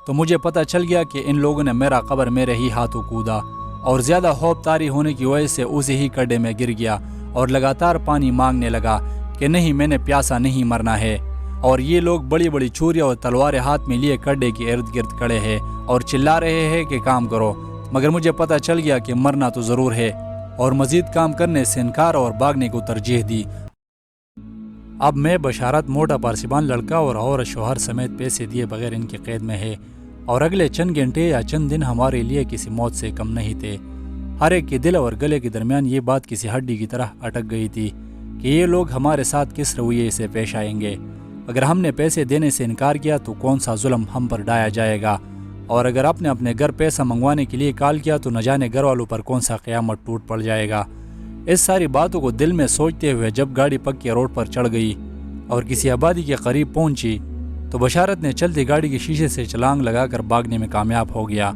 تو مجھے پتہ چل گیا کہ ان لوگوں نے میرا قبر میرے ہی ہاتھوں کودا اور زیادہ خوف طاری ہونے کی وجہ سے اسی ہی گڈھے میں گر گیا اور لگاتار پانی مانگنے لگا کہ نہیں، میں نے پیاسا نہیں مرنا ہے۔ اور یہ لوگ بڑی بڑی چھریاں اور تلواریں ہاتھ میں لیے گڈھے کے ارد گرد کھڑے ہیں اور چلا رہے ہیں کہ کام کرو، مگر مجھے پتہ چل گیا کہ مرنا تو ضرور ہے اور مزید کام کرنے سے انکار اور بھاگنے کو ترجیح دی۔ اب میں بشارت موٹا پارسیبان لڑکا اور عورت شوہر سمیت پیسے دیے بغیر ان کی قید میں ہے، اور اگلے چند گھنٹے یا چند دن ہمارے لیے کسی موت سے کم نہیں تھے۔ ہر ایک کے دل اور گلے کے درمیان یہ بات کسی ہڈی کی طرح اٹک گئی تھی کہ یہ لوگ ہمارے ساتھ کس رویے سے پیش آئیں گے۔ اگر ہم نے پیسے دینے سے انکار کیا تو کون سا ظلم ہم پر ڈھایا جائے گا، اور اگر آپ نے اپنے گھر پیسہ منگوانے کے لیے کال کیا تو نہ جانے گھر والوں پر کون سا قیامت ٹوٹ پڑ جائے گا۔ اس ساری باتوں کو دل میں سوچتے ہوئے جب گاڑی پکی روڈ پر چڑھ گئی اور کسی آبادی کے قریب پہنچی تو بشارت نے چلتی گاڑی کے شیشے سے چھلانگ لگا کر بھاگنے میں کامیاب ہو گیا،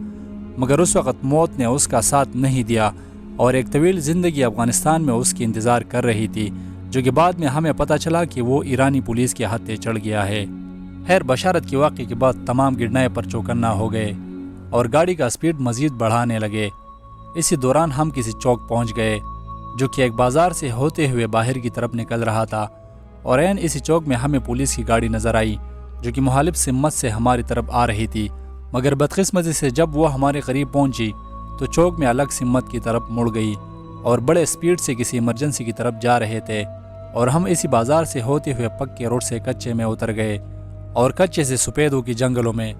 مگر اس وقت موت نے اس کا ساتھ نہیں دیا اور ایک طویل زندگی افغانستان میں اس کی انتظار کر رہی تھی، جو کہ بعد میں ہمیں پتہ چلا کہ وہ ایرانی پولیس کے ہاتھے چڑھ گیا ہے۔ خیر، بشارت کے واقعے کے بعد تمام گرنائے پر چوکنا ہو گئے اور گاڑی کا سپیڈ مزید بڑھانے لگے۔ اسی دوران ہم کسی چوک پہنچ گئے جو کہ ایک بازار سے ہوتے ہوئے باہر کی طرف نکل رہا تھا، اور عین اسی چوک میں ہمیں پولیس کی گاڑی نظر آئی جو کہ مخالف سمت سے ہماری طرف آ رہی تھی، مگر بدقسمتی سے جب وہ ہمارے قریب پہنچی تو چوک میں الگ سمت کی طرف مڑ گئی اور بڑے سپیڈ سے کسی ایمرجنسی کی طرف جا رہے تھے، اور ہم اسی بازار سے ہوتے ہوئے پکے روڈ سے کچے میں اتر گئے اور کچے سے سفیدوں کی جنگلوں میں،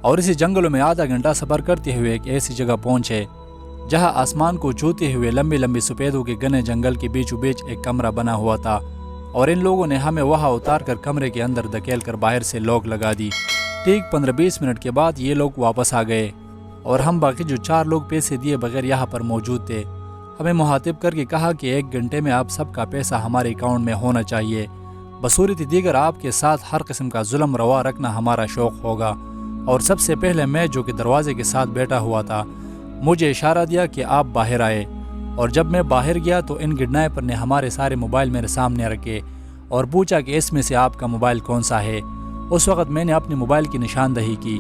اور اسی جنگلوں میں آدھا گھنٹہ سفر کرتے ہوئے ایک ایسی جگہ پہنچے جہاں آسمان کو چھوتے ہوئے لمبی لمبی سفیدوں کے گھنے جنگل کے بیچوں بیچ ایک کمرہ بنا ہوا تھا، اور ان لوگوں نے ہمیں وہاں اتار کر کمرے کے اندر دھکیل کر باہر سے لاک لگا دی۔ ٹھیک 15-20 منٹ کے بعد یہ لوگ واپس آ گئے اور ہم باقی جو 4 لوگ پیسے دیے بغیر یہاں پر موجود تھے ہمیں مخاطب کر کے کہا کہ 1 گھنٹے میں آپ سب کا پیسہ ہمارے اکاؤنٹ میں ہونا چاہیے، بصورت دیگر آپ کے ساتھ ہر قسم کا ظلم روا رکھنا ہمارا شوق ہوگا۔ اور سب سے پہلے میں، جو کہ دروازے کے ساتھ بیٹھا ہوا تھا، مجھے اشارہ دیا کہ آپ باہر آئے، اور جب میں باہر گیا تو ان گڈنائپر نے ہمارے سارے موبائل میرے سامنے رکھے اور پوچھا کہ اس میں سے آپ کا موبائل کون سا ہے۔ اس وقت میں نے اپنے موبائل کی نشاندہی کی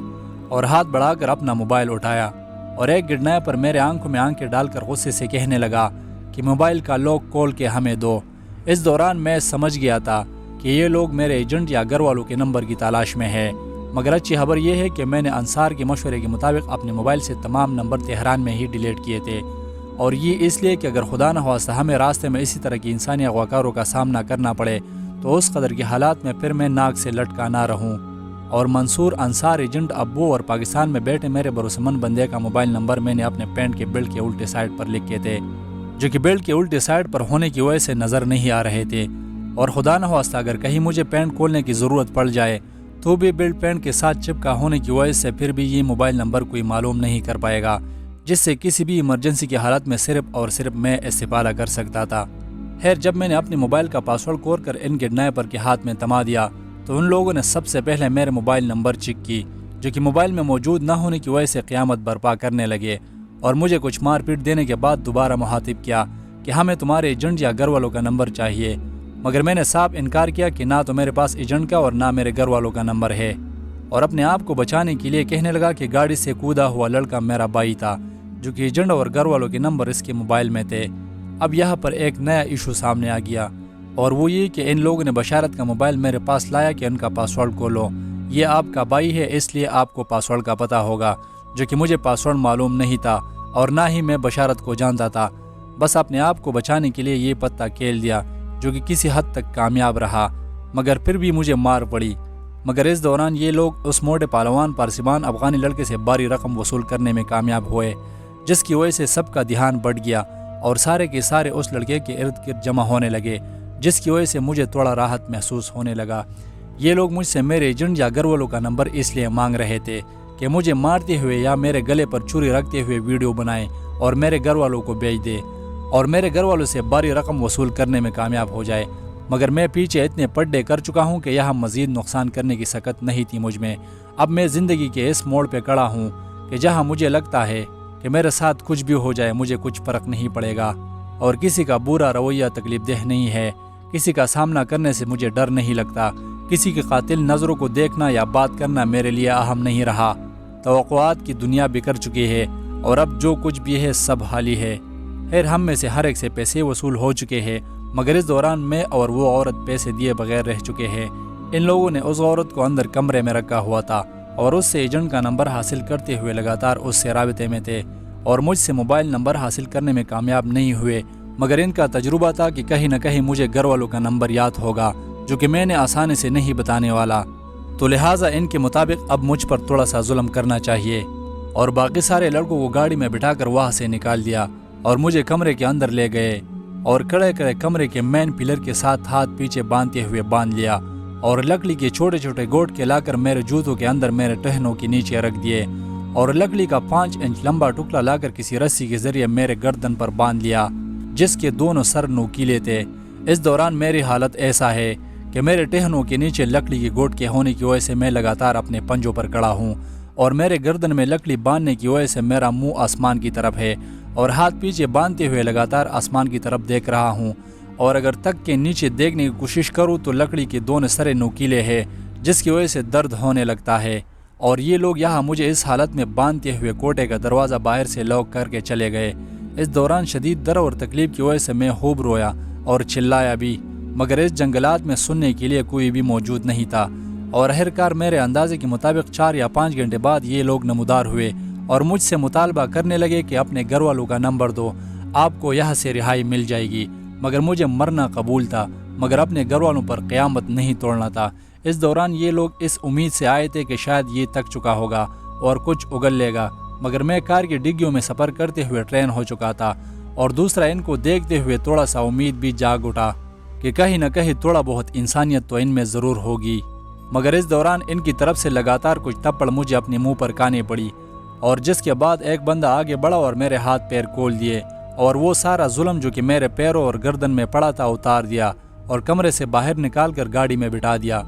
اور ہاتھ بڑھا کر اپنا موبائل اٹھایا، اور ایک گڈنائپر میرے آنکھوں میں آنکھیں ڈال کر غصے سے کہنے لگا کہ موبائل کا لاک کھول کے ہمیں دو۔ اس دوران میں سمجھ گیا تھا کہ یہ لوگ میرے ایجنٹ یا گھر والوں کے نمبر کی تلاش میں ہے، مگر اچھی خبر یہ ہے کہ میں نے انصار کے مشورے کے مطابق اپنے موبائل سے تمام نمبر تہران میں ہی ڈیلیٹ کیے تھے، اور یہ اس لیے کہ اگر خدا نہ خواستہ ہمیں راستے میں اسی طرح کی انسانی اغواکاروں کا سامنا کرنا پڑے تو اس قدر کے حالات میں پھر میں ناک سے لٹکا نہ رہوں۔ اور منصور انصار ایجنٹ ابو اور پاکستان میں بیٹھے میرے بھروسمند بندے کا موبائل نمبر میں نے اپنے پینٹ کے بیلٹ کے الٹے سائڈ پر لکھے تھے، جو کہ بیلٹ کے الٹے سائڈ پر ہونے کی وجہ سے نظر نہیں آ رہے تھے، اور خدا نہ خواستہ اگر کہیں مجھے پینٹ کھولنے کی ضرورت پڑ جائے تو بھی بیلٹ پینٹ کے ساتھ چپکا ہونے کی وجہ سے پھر بھی یہ موبائل نمبر کوئی معلوم نہیں کر پائے گا، جس سے کسی بھی ایمرجنسی کی حالت میں صرف اور صرف میں استفادہ کر سکتا تھا۔ خیر، جب میں نے اپنے موبائل کا پاسورڈ کھول کر ان گڈنائپر کے ہاتھ میں تما دیا تو ان لوگوں نے سب سے پہلے میرے موبائل نمبر چیک کی، جو کہ موبائل میں موجود نہ ہونے کی وجہ سے قیامت برپا کرنے لگے، اور مجھے کچھ مار پیٹ دینے کے بعد دوبارہ مخاطب کیا کہ ہمیں تمہارے ایجنٹ یا گھر والوں کا نمبر چاہیے، مگر میں نے صاف انکار کیا کہ نہ تو میرے پاس ایجنٹ کا اور نہ میرے گھر والوں کا نمبر ہے، اور اپنے آپ کو بچانے کے لیے کہنے لگا کہ گاڑی سے کودا ہوا لڑکا میرا بھائی تھا، جو کہ ایجنٹ اور گھر والوں کے نمبر اس کے موبائل میں تھے۔ اب یہاں پر ایک نیا ایشو سامنے آ گیا، اور وہ یہ کہ ان لوگوں نے بشارت کا موبائل میرے پاس لایا کہ ان کا پاسورڈ کھولو، یہ آپ کا بھائی ہے اس لیے آپ کو پاسورڈ کا پتہ ہوگا، جو کہ مجھے پاسورڈ معلوم نہیں تھا اور نہ ہی میں بشارت کو جانتا تھا، بس اپنے آپ کو بچانے کے لیے یہ پتہ کھیل دیا، جو کہ کسی حد تک کامیاب رہا، مگر پھر بھی مجھے مار پڑی۔ مگر اس دوران یہ لوگ اس موٹے پہلوان پارسیبان افغانی لڑکے سے بھاری رقم وصول کرنے میں کامیاب ہوئے، جس کی وجہ سے سب کا دھیان بڑھ گیا اور سارے کے سارے اس لڑکے کے ارد گرد جمع ہونے لگے، جس کی وجہ سے مجھے تھوڑا راحت محسوس ہونے لگا۔ یہ لوگ مجھ سے میرے ایجنٹ یا گھر والوں کا نمبر اس لیے مانگ رہے تھے کہ مجھے مارتے ہوئے یا میرے گلے پر چھری رکھتے ہوئے ویڈیو بنائیں اور میرے گھر والوں کو بھیج دے اور میرے گھر والوں سے بھاری رقم وصول کرنے میں کامیاب ہو جائے، مگر میں پیچھے اتنے پڈے کر چکا ہوں کہ یہاں مزید نقصان کرنے کی سکت نہیں تھی مجھ میں۔ اب میں زندگی کے اس موڑ پہ کھڑا ہوں کہ جہاں مجھے لگتا ہے کہ میرے ساتھ کچھ بھی ہو جائے مجھے کچھ فرق نہیں پڑے گا، اور کسی کا برا رویہ تکلیف دہ نہیں ہے، کسی کا سامنا کرنے سے مجھے ڈر نہیں لگتا، کسی کے قاتل نظروں کو دیکھنا یا بات کرنا میرے لیے اہم نہیں رہا، توقعات کی دنیا بکھر چکی ہے اور اب جو کچھ بھی ہے سب حالی ہے۔ خیر ہم میں سے ہر ایک سے پیسے وصول ہو چکے ہیں، مگر اس دوران میں اور وہ عورت پیسے دیے بغیر رہ چکے ہیں۔ ان لوگوں نے اس عورت کو اندر کمرے میں رکھا ہوا تھا اور اس سے ایجنٹ کا نمبر حاصل کرتے ہوئے لگاتار اس سے رابطے میں تھے اور مجھ سے موبائل نمبر حاصل کرنے میں کامیاب نہیں ہوئے، مگر ان کا تجربہ تھا کہ کہیں نہ کہیں مجھے گھر والوں کا نمبر یاد ہوگا جو کہ میں نے آسانی سے نہیں بتانے والا، تو لہٰذا ان کے مطابق اب مجھ پر تھوڑا سا ظلم کرنا چاہیے۔ اور باقی سارے لڑکوں کو گاڑی میں بٹھا کر وہاں سے نکال دیا اور مجھے کمرے کے اندر لے گئے اور کڑے کڑے کمرے کے مین پلر کے ساتھ ہاتھ پیچھے باندھتے ہوئے باندھ لیا اور لکڑی کے چھوٹے چھوٹے گوٹ کے لا کر میرے جوتوں کے اندر میرے ٹہنوں کے نیچے رکھ دیے اور لکڑی کا 5 انچ لمبا ٹکڑا لا کر کسی رسی کے ذریعے میرے گردن پر باندھ لیا جس کے دونوں سر نوکیلے تھے۔ اس دوران میری حالت ایسا ہے کہ میرے ٹہنوں کے نیچے لکڑی کے گوٹ کے ہونے کی وجہ سے میں لگاتار اپنے پنجوں پر کڑا ہوں اور میرے گردن میں لکڑی باندھنے کی وجہ سے میرا منہ آسمان کی طرف ہے اور ہاتھ پیچھے باندھتے ہوئے لگاتار آسمان کی طرف دیکھ رہا ہوں، اور اگر تک کے نیچے دیکھنے کی کوشش کروں تو لکڑی کے دونوں سرے نوکیلے ہیں جس کی وجہ سے درد ہونے لگتا ہے۔ اور یہ لوگ یہاں مجھے اس حالت میں باندھتے ہوئے کوٹے کا دروازہ باہر سے لاک کر کے چلے گئے۔ اس دوران شدید درد اور تکلیف کی وجہ سے میں خوب رویا اور چلایا بھی، مگر اس جنگلات میں سننے کے لیے کوئی بھی موجود نہیں تھا، اور آخرکار میرے اندازے کے مطابق 4 یا 5 گھنٹے بعد یہ لوگ نمودار ہوئے اور مجھ سے مطالبہ کرنے لگے کہ اپنے گھر والوں کا نمبر دو، آپ کو یہاں سے رہائی مل جائے گی۔ مگر مجھے مرنا قبول تھا، مگر اپنے گھر والوں پر قیامت نہیں توڑنا تھا۔ اس دوران یہ لوگ اس امید سے آئے تھے کہ شاید یہ تک چکا ہوگا اور کچھ اگل لے گا، مگر میں کار کی ڈگیوں میں سفر کرتے ہوئے ٹرین ہو چکا تھا، اور دوسرا ان کو دیکھتے ہوئے تھوڑا سا امید بھی جاگ اٹھا کہ کہیں نہ کہیں تھوڑا بہت انسانیت تو ان میں ضرور ہوگی۔ مگر اس دوران ان کی طرف سے لگاتار کچھ تھپڑ مجھے اپنے منہ پر کھانی پڑی، اور جس کے بعد ایک بندہ آگے بڑھا اور میرے ہاتھ پیر کھول دیے اور وہ سارا ظلم جو کہ میرے پیروں اور گردن میں پڑا تھا اتار دیا اور کمرے سے باہر نکال کر گاڑی میں بٹھا دیا۔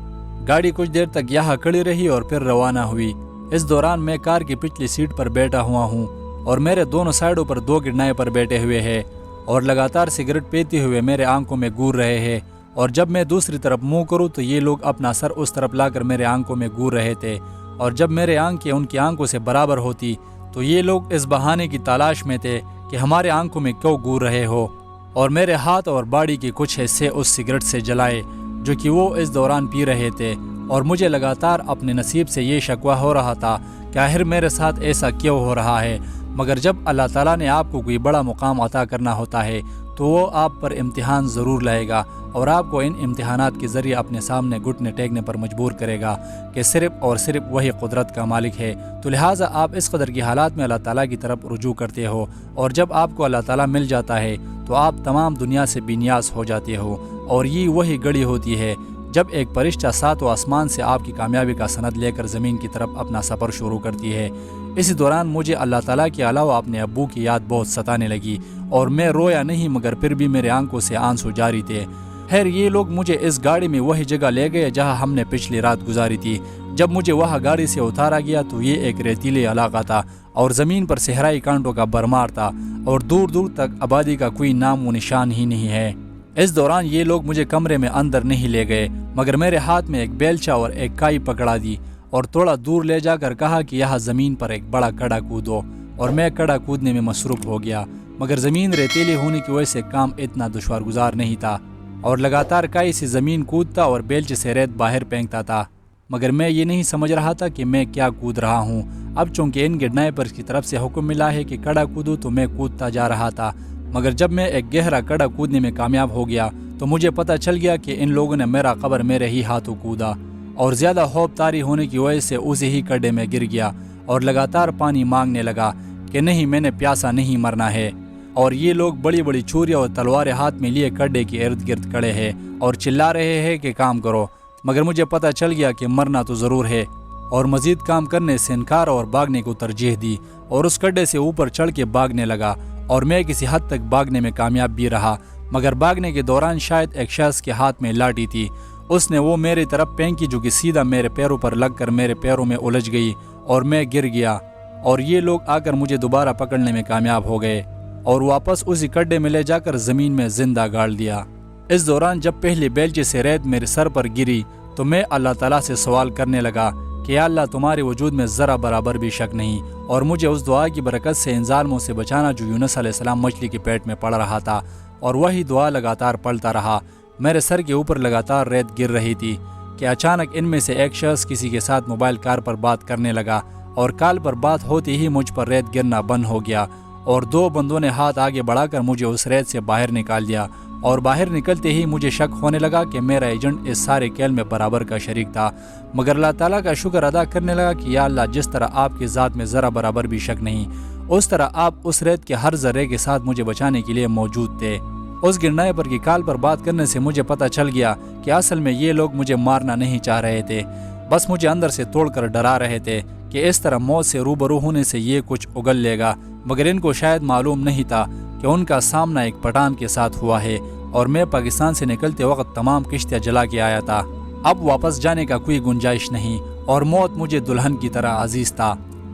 گاڑی کچھ دیر تک یہاں کھڑی رہی اور پھر روانہ ہوئی۔ اس دوران میں کار کی پچھلی سیٹ پر بیٹھا ہوا ہوں اور میرے دونوں سائڈوں پر 2 گرنائے پر بیٹھے ہوئے ہیں اور لگاتار سگریٹ پیتے ہوئے میرے آنکھوں میں گور رہے ہیں، اور جب میں دوسری طرف منہ کروں تو یہ لوگ اپنا سر اس طرف لا کر میرے آنکھوں میں گور رہے تھے، اور جب میرے آنکھیں ان کی آنکھوں سے برابر ہوتی تو یہ لوگ اس بہانے کی تلاش میں تھے کہ ہمارے آنکھوں میں کیوں گور رہے ہو، اور میرے ہاتھ اور باڈی کے کچھ حصے اس سگریٹ سے جلائے جو کہ وہ اس دوران پی رہے تھے، اور مجھے لگاتار اپنے نصیب سے یہ شکوہ ہو رہا تھا کہ آخر میرے ساتھ ایسا کیوں ہو رہا ہے۔ مگر جب اللہ تعالیٰ نے آپ کو کوئی بڑا مقام عطا کرنا ہوتا ہے تو وہ آپ پر امتحان ضرور لائے گا اور آپ کو ان امتحانات کے ذریعے اپنے سامنے گھٹنے ٹیکنے پر مجبور کرے گا کہ صرف اور صرف وہی قدرت کا مالک ہے، تو لہٰذا آپ اس قدر کی حالات میں اللہ تعالیٰ کی طرف رجوع کرتے ہو، اور جب آپ کو اللہ تعالیٰ مل جاتا ہے تو آپ تمام دنیا سے بے نیاز ہو جاتے ہو، اور یہ وہی گھڑی ہوتی ہے جب ایک فرشتہ 7 آسمان سے آپ کی کامیابی کا سند لے کر زمین کی طرف اپنا سفر شروع کرتی ہے۔ اسی دوران مجھے اللہ تعالیٰ کے علاوہ اپنے ابو کی یاد بہت ستانے لگی اور میں رویا نہیں، مگر پھر بھی میرے آنکھوں سے آنسو جاری تھے۔ خیر یہ لوگ مجھے اس گاڑی میں وہی جگہ لے گئے جہاں ہم نے پچھلی رات گزاری تھی۔ جب مجھے وہاں گاڑی سے اتارا گیا تو یہ ایک ریتیلے علاقہ تھا اور زمین پر صحرائی کانٹوں کا بھرمار تھا اور دور دور تک آبادی کا کوئی نام و نشان ہی نہیں ہے۔ اس دوران یہ لوگ مجھے کمرے میں اندر نہیں لے گئے، مگر میرے ہاتھ میں ایک بیلچا اور ایک کائی پکڑا دی اور تھوڑا دور لے جا کر کہا کہ یہاں زمین پر ایک بڑا کڑا کودو، اور میں کڑا کودنے میں مصروف ہو گیا، مگر زمین ریتیلی ہونے کی وجہ سے کام اتنا دشوار گزار نہیں تھا اور لگاتار کائی سے زمین کودتا اور بیلچے سے ریت باہر پھینکتا تھا، مگر میں یہ نہیں سمجھ رہا تھا کہ میں کیا کود رہا ہوں۔ اب چونکہ ان گڈنائپرز کی طرف سے حکم ملا ہے کہ کڑا کودو تو میں کودتا جا رہا تھا، مگر جب میں ایک گہرا کڑا کودنے میں کامیاب ہو گیا تو مجھے پتہ چل گیا کہ ان لوگوں نے میرا قبر میرے ہی ہاتھوں کودا، اور زیادہ خوف طاری ہونے کی وجہ سے اسی ہی کڑے میں گر گیا اور لگاتار پانی مانگنے لگا کہ نہیں میں نے پیاسا نہیں مرنا ہے، اور یہ لوگ بڑی بڑی چھریاں اور تلواریں ہاتھ میں لیے کڈے کے ارد گرد کھڑے ہیں اور چلا رہے ہیں کہ کام کرو، مگر مجھے پتہ چل گیا کہ مرنا تو ضرور ہے، اور مزید کام کرنے سے انکار اور بھاگنے کو ترجیح دی اور اس کڈے سے اوپر چڑھ کے بھاگنے لگا، اور میں کسی حد تک بھاگنے میں کامیاب بھی رہا، مگر بھاگنے کے دوران شاید ایک شخص کے ہاتھ میں لاٹھی تھی، اس نے وہ میری طرف پھینکی جو کہ سیدھا میرے پیروں پر لگ کر میرے پیروں میں الجھ گئی اور میں گر گیا، اور یہ لوگ آ کر مجھے دوبارہ پکڑنے میں کامیاب ہو گئے اور واپس اسی کڈے میں لے جا کر زمین میں زندہ گاڑ دیا۔ اس دوران جب پہلی بیلچے سے ریت میرے سر پر گری تو میں اللہ تعالیٰ سے سوال کرنے لگا کہ یا اللہ تمہارے وجود میں ذرا برابر بھی شک نہیں، اور مجھے اس دعا کی برکت سے ان ظالموں سے بچانا جو یونس علیہ السلام مچھلی کے پیٹ میں پڑ رہا تھا، اور وہی دعا لگاتار پڑھتا رہا۔ میرے سر کے اوپر لگاتار ریت گر رہی تھی کہ اچانک ان میں سے ایک شخص کسی کے ساتھ موبائل کال پر بات کرنے لگا، اور کال پر بات ہوتے ہی مجھ پر ریت گرنا بند ہو گیا، اور دو بندوں نے ہاتھ آگے بڑھا کر مجھے اس ریت سے باہر نکال دیا، اور باہر نکلتے ہی مجھے شک ہونے لگا کہ میرا ایجنٹ اس سارے کھیل میں برابر کا شریک تھا، مگر اللہ تعالیٰ کا شکر ادا کرنے لگا کہ یا اللہ جس طرح آپ کی ذات میں ذرا برابر بھی شک نہیں، اس طرح آپ اس ریت کے ہر ذرے کے ساتھ مجھے بچانے کے لیے موجود تھے۔ اس گرنائے پر کی کال پر بات کرنے سے مجھے پتہ چل گیا کہ اصل میں یہ لوگ مجھے مارنا نہیں چاہ رہے تھے، بس مجھے اندر سے توڑ کر ڈرا رہے تھے کہ اس طرح موت سے روبرو ہونے سے یہ کچھ اگل لے گا، مگر ان کو شاید معلوم نہیں تھا کہ ان کا سامنا ایک پٹھان کے ساتھ ہوا ہے، اور میں پاکستان سے نکلتے وقت تمام کشتیاں جلا کے آیا تھا۔ اب واپس جانے کا کوئی گنجائش نہیں، اور موت مجھے دلہن کی طرح عزیز تھا۔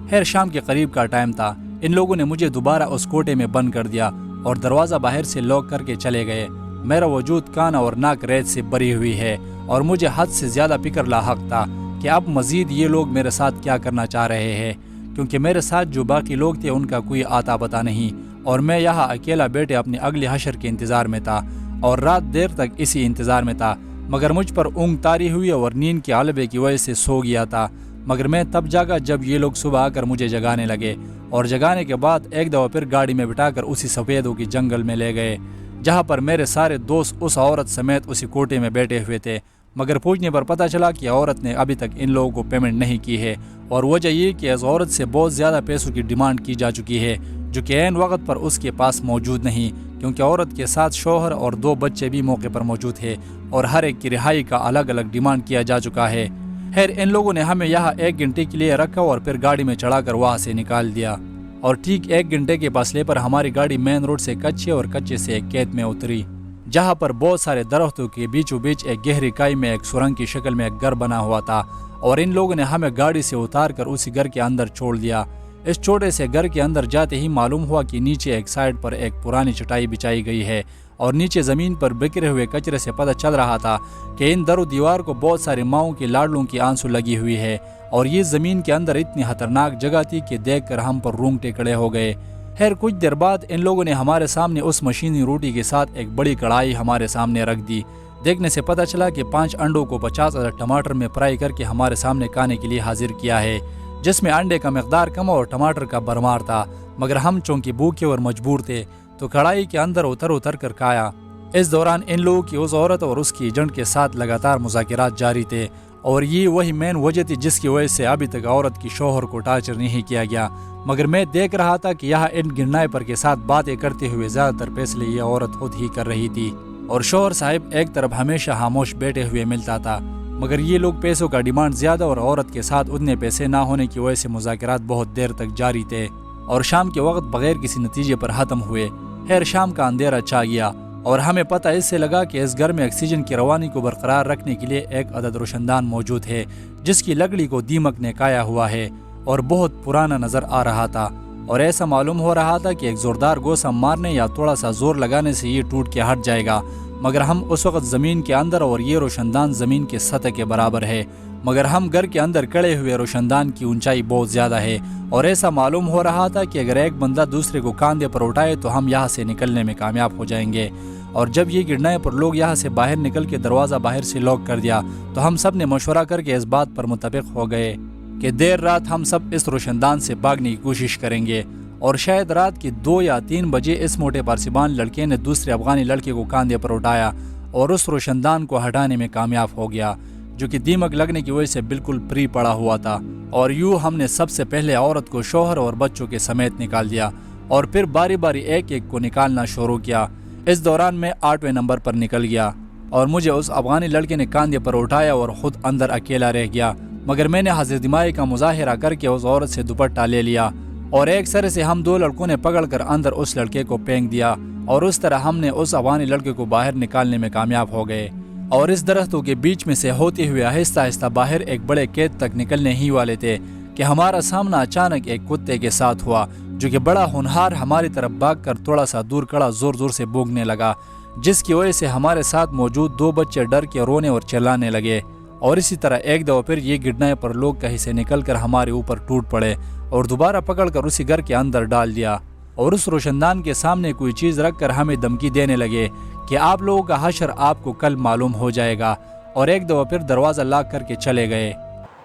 خیر شام کے قریب کا ٹائم تھا، ان لوگوں نے مجھے دوبارہ اس کوٹے میں بند کر دیا اور دروازہ باہر سے لاک کر کے چلے گئے۔ میرا وجود کان اور ناک ریت سے بری ہوئی ہے، اور مجھے حد سے زیادہ فکر لاحق تھا کہ اب مزید یہ لوگ میرے ساتھ کیا کرنا چاہ رہے ہیں، کیونکہ میرے ساتھ جو باقی لوگ تھے ان کا کوئی آتا پتا نہیں، اور میں یہاں اکیلا بیٹھے اپنے اگلے حشر کے انتظار میں تھا، اور رات دیر تک اسی انتظار میں تھا، مگر مجھ پر اونگ طاری ہوئی اور نیند کے غلبے کی وجہ سے سو گیا تھا، مگر میں تب جاگا جب یہ لوگ صبح آ کر مجھے جگانے لگے، اور جگانے کے بعد ایک دفعہ پھر گاڑی میں بٹھا کر اسی سفیدوں کی جنگل میں لے گئے، جہاں پر میرے سارے دوست اس عورت سمیت اسی کوٹے میں بیٹھے ہوئے تھے، مگر پوچھنے پر پتہ چلا کہ عورت نے ابھی تک ان لوگوں کو پیمنٹ نہیں کی ہے، اور وجہ یہ کہ اس عورت سے بہت زیادہ پیسوں کی ڈیمانڈ کی جا چکی ہے، جو کہ عین وقت پر اس کے پاس موجود نہیں، کیونکہ عورت کے ساتھ شوہر اور 2 بچے بھی موقع پر موجود ہیں، اور ہر ایک کی رہائی کا الگ الگ ڈیمانڈ کیا جا چکا ہے۔ خیر ان لوگوں نے ہمیں یہاں 1 گھنٹے کے لیے رکھا اور پھر گاڑی میں چڑھا کر وہاں سے نکال دیا، اور ٹھیک 1 گھنٹے کے فاصلے پر ہماری گاڑی مین روڈ سے کچے اور کچے سے ایک کھیت میں اتری، جہاں پر بہت سارے درختوں کے بیچوں بیچ ایک گہری کائی میں ایک سرنگ کی شکل میں ایک گھر بنا ہوا تھا، اور ان لوگوں نے ہمیں گاڑی سے اتار کر اسی گھر کے اندر چھوڑ دیا۔ اس چھوٹے سے گھر کے اندر جاتے ہی معلوم ہوا کہ نیچے ایک سائڈ پر ایک پرانی چٹائی بچائی گئی ہے، اور نیچے زمین پر بکھرے ہوئے کچرے سے پتہ چل رہا تھا کہ ان در و دیوار کو بہت ساری ماؤں کی لاڈلوں کی آنسو لگی ہوئی ہے، اور یہ زمین کے اندر اتنی خطرناک جگہ تھی کہ دیکھ کر ہم پر رونگٹے کھڑے ہو گئے۔ خیر کچھ دیر بعد ان لوگوں نے ہمارے سامنے اس مشینی روٹی کے ساتھ ایک بڑی کڑھائی ہمارے سامنے رکھ دی۔ دیکھنے سے پتہ چلا کہ 5 انڈوں کو 50,000 ٹماٹر میں فرائی کر کے ہمارے سامنے کھانے کے لیے حاضر کیا ہے، جس میں انڈے کا مقدار کم اور ٹماٹر کا بھرمار تھا، مگر ہم چونکہ بھوکے اور مجبور تھے تو کڑھائی کے اندر اتر کر کھایا۔ اس دوران ان لوگوں کی اس عورت اور اس کی ایجنٹ کے ساتھ لگاتار مذاکرات جاری تھے، اور یہ وہی مین وجہ تھی جس کی وجہ سے ابھی تک عورت کی شوہر کو ٹارچر نہیں کیا گیا، مگر میں دیکھ رہا تھا کہ یہاں ان گرنائے پر کے ساتھ باتیں کرتے ہوئے زیادہ تر فیصلے یہ عورت خود ہی کر رہی تھی، اور شوہر صاحب ایک طرف ہمیشہ خاموش بیٹھے ہوئے ملتا تھا، مگر یہ لوگ پیسوں کا ڈیمانڈ زیادہ اور عورت کے ساتھ اتنے پیسے نہ ہونے کی وجہ سے مذاکرات بہت دیر تک جاری تھے، اور شام کے وقت بغیر کسی نتیجے پر ختم ہوئے۔ خیر شام کا اندھیرا چھا گیا، اور ہمیں پتہ اس سے لگا کہ اس گھر میں آکسیجن کی روانی کو برقرار رکھنے کے لیے ایک عدد روشندان موجود ہے، جس کی لکڑی کو دیمک نے کھایا ہوا ہے اور بہت پرانا نظر آ رہا تھا، اور ایسا معلوم ہو رہا تھا کہ ایک زوردار گوسہ مارنے یا تھوڑا سا زور لگانے سے یہ ٹوٹ کے ہٹ جائے گا، مگر ہم اس وقت زمین کے اندر اور یہ روشندان زمین کے سطح کے برابر ہے، مگر ہم گھر کے اندر کھڑے ہوئے روشندان کی اونچائی بہت زیادہ ہے، اور ایسا معلوم ہو رہا تھا کہ اگر ایک بندہ دوسرے کو کاندھے پر اٹھائے تو ہم یہاں سے نکلنے میں کامیاب ہو جائیں گے۔ اور جب یہ گرنائے پر لوگ یہاں سے باہر نکل کے دروازہ باہر سے لاک کر دیا تو ہم سب نے مشورہ کر کے اس بات پر متفق ہو گئے کہ دیر رات ہم سب اس روشندان سے بھاگنے کی کوشش کریں گے، اور شاید رات کے 2 یا 3 بجے اس موٹے پارسیبان لڑکے نے دوسرے افغانی لڑکے کو کاندھے پر اٹھایا اور اس روشندان کو ہٹانے میں کامیاب ہو گیا، جو کہ دیمک لگنے کی وجہ سے بالکل فری پڑا ہوا تھا، اور یوں ہم نے سب سے پہلے عورت کو شوہر اور بچوں کے سمیت نکال دیا، اور پھر باری باری ایک ایک کو نکالنا شروع کیا۔ اس دوران میں 8ویں نمبر پر نکل گیا، اور مجھے اس افغانی لڑکے نے کاندھے پر اٹھایا اور خود اندر اکیلا رہ گیا، مگر میں نے حاضر دماغی کا مظاہرہ کر کے اس عورت سے دوپٹہ لے لیا، اور ایک سرے سے ہم 2 لڑکوں نے پکڑ کر اندر اس لڑکے کو پھینک دیا، اور اس طرح ہم نے اس افغانی لڑکے کو باہر نکالنے میں کامیاب ہو گئے، اور اس درختوں کے بیچ میں سے ہوتے ہوئے آہستہ آہستہ باہر ایک بڑے کھیت تک نکلنے ہی والے تھے کہ ہمارا سامنا اچانک ایک کتے کے ساتھ ہوا، جو کہ بڑا ہونہار ہماری طرف بھاگ کر تھوڑا سا دور کھڑا زور زور سے بھونکنے لگا، جس کی وجہ سے ہمارے ساتھ موجود 2 بچے ڈر کے رونے اور چلانے لگے، اور اسی طرح ایک دفعہ پھر یہ گرنے پر لوگ کہیں سے نکل کر ہمارے اوپر ٹوٹ پڑے اور دوبارہ پکڑ کر اسی گھر کے اندر ڈال دیا اور اس روشندان کے سامنے کوئی چیز رکھ کر ہمیں دھمکی دینے لگے کہ آپ لوگوں کا حشر آپ کو کل معلوم ہو جائے گا، اور ایک دفعہ پھر دروازہ لاک کر کے چلے گئے۔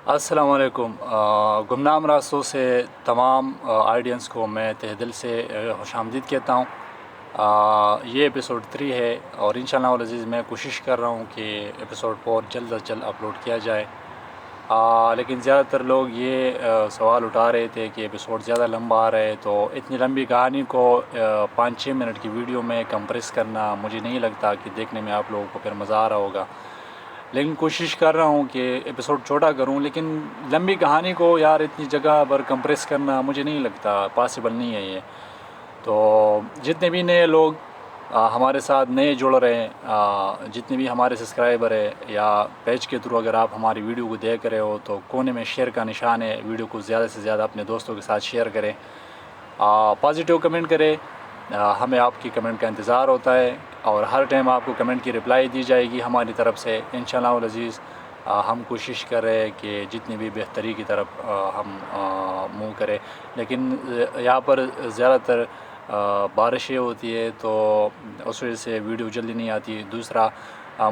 السلام علیکم۔ گمنام راستوں سے تمام آڈینس کو میں تہ دل سے خوش آمدید کہتا ہوں۔ یہ ایپیسوڈ 3 ہے اور انشاءاللہ العزیز میں کوشش کر رہا ہوں کہ ایپیسوڈ 4 جلد از جلد اپلوڈ کیا جائے، لیکن زیادہ تر لوگ یہ سوال اٹھا رہے تھے کہ ایپیسوڈ زیادہ لمبا آ رہا ہے، تو اتنی لمبی کہانی کو 5-6 منٹ کی ویڈیو میں کمپریس کرنا مجھے نہیں لگتا کہ دیکھنے میں آپ لوگوں کو پھر مزہ آ رہا ہوگا، لیکن کوشش کر رہا ہوں کہ ایپیسوڈ چھوٹا کروں، لیکن لمبی کہانی کو یار اتنی جگہ پر کمپریس کرنا مجھے نہیں لگتا پاسبل نہیں ہے یہ۔ تو جتنے بھی نئے لوگ ہمارے ساتھ نئے جڑ رہے ہیں، جتنے بھی ہمارے سبسکرائبر ہے یا پیج کے تھرو اگر آپ ہماری ویڈیو کو دیکھ رہے ہو تو کونے میں شیئر کا نشان ہے، ویڈیو کو زیادہ سے زیادہ اپنے دوستوں کے ساتھ شیئر کریں، پازیٹیو کمنٹ کریں، ہمیں آپ کی کمنٹ کا انتظار ہوتا ہے اور ہر ٹائم آپ کو کمنٹ کی رپلائی دی جائے گی ہماری طرف سے انشاءاللہ العزیز۔ ہم کوشش کر رہے ہیں کہ جتنی بھی بہتری کی طرف ہم منہ کریں، لیکن یہاں پر زیادہ تر بارشیں ہوتی ہے تو اس وجہ سے ویڈیو جلدی نہیں آتی۔ دوسرا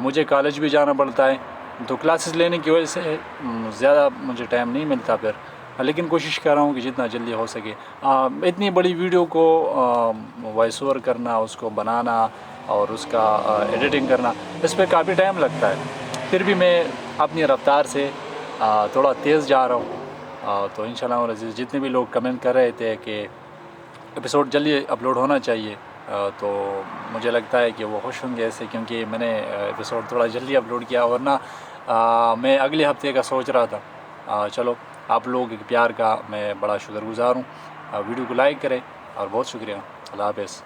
مجھے کالج بھی جانا پڑتا ہے تو کلاسز لینے کی وجہ سے زیادہ مجھے ٹائم نہیں ملتا پھر، لیکن کوشش کر رہا ہوں کہ جتنا جلدی ہو سکے۔ اتنی بڑی ویڈیو کو وائس اوور کرنا، اس کو بنانا اور اس کا ایڈیٹنگ کرنا، اس پہ کافی ٹائم لگتا ہے، پھر بھی میں اپنی رفتار سے تھوڑا تیز جا رہا ہوں۔ تو انشاءاللہ العزیز جتنے بھی لوگ کمنٹ کر رہے تھے کہ ایپیسوڈ جلدی اپلوڈ ہونا چاہیے، تو مجھے لگتا ہے کہ وہ خوش ہوں گے ایسے، کیونکہ میں نے ایپیسوڈ تھوڑا جلدی اپلوڈ کیا، ورنہ میں اگلے ہفتے کا سوچ رہا تھا۔ چلو آپ لوگوں کے پیار کا میں بڑا شکر گزار ہوں۔ ویڈیو کو لائک کریں اور بہت شکریہ۔ اللہ حافظ۔